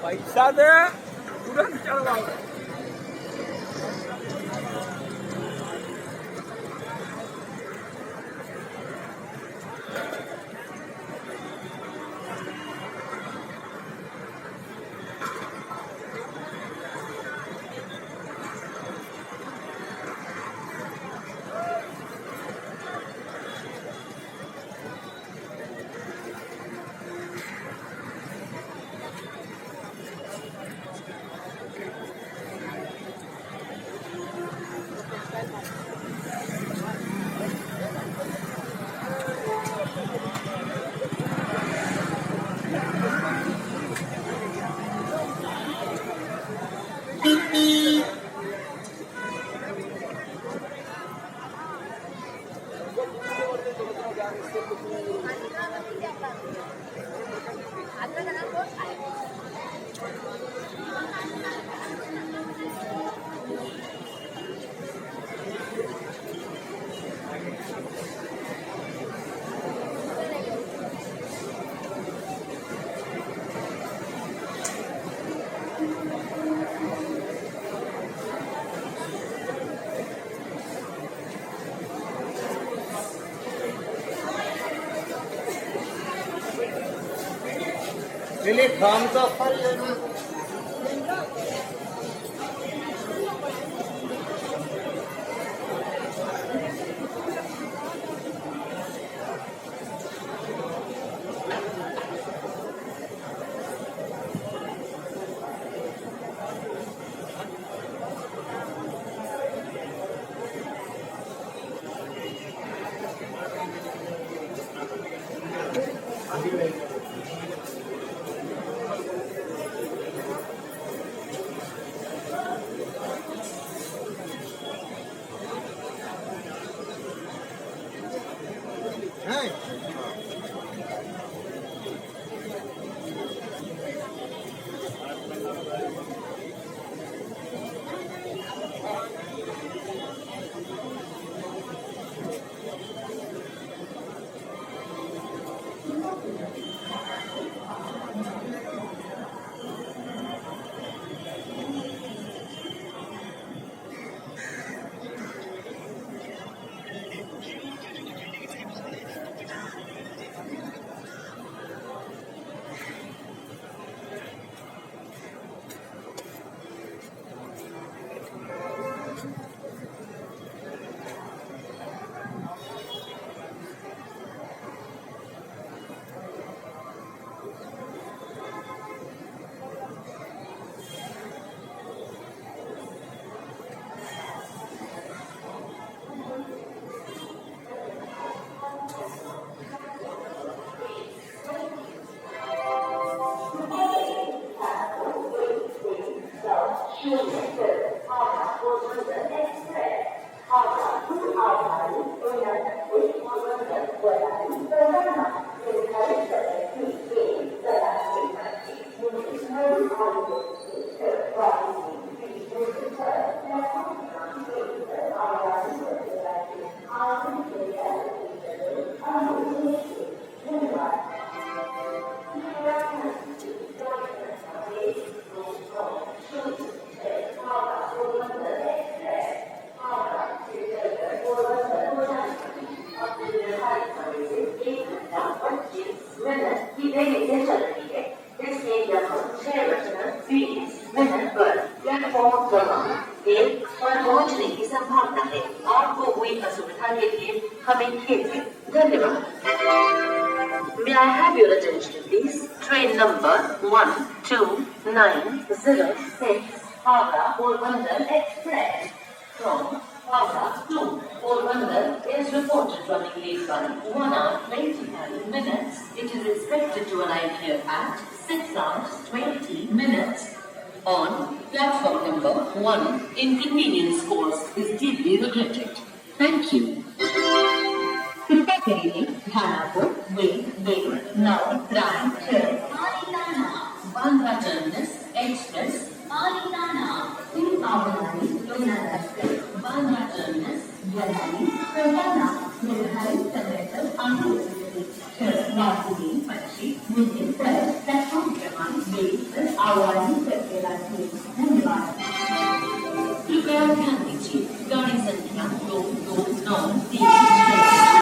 પૈસા દે તુરંત ચડવા પેલી ગામ તો ફરી Right. पर प्लेटफॉर्म क्रमांक 1 पर पहुंचने की संभावना है। आपको हुई असुविधा के लिए हमें खेद है। धन्यवाद। May I have your attention, please? Train number 1296 Howrah Porbandar Express from Howrah to Porbandar is reported running late by 1 hour 25 minutes. It is expected to arrive here at 6 hours 20 minutes. On platform number 1, inconvenience caused is deeply regretted. Thank you. कृपया करिए धारापुर वे नौ प्राण Bandra terminus express Bandra terminus यलानी कृपया निर्धारित समय पर राजधानी पक्षी मुझे प्लेटफॉर्म क्रमांक 2 पर आवाज़ करके रखिए। धन्यवाद। कृपया ध्यान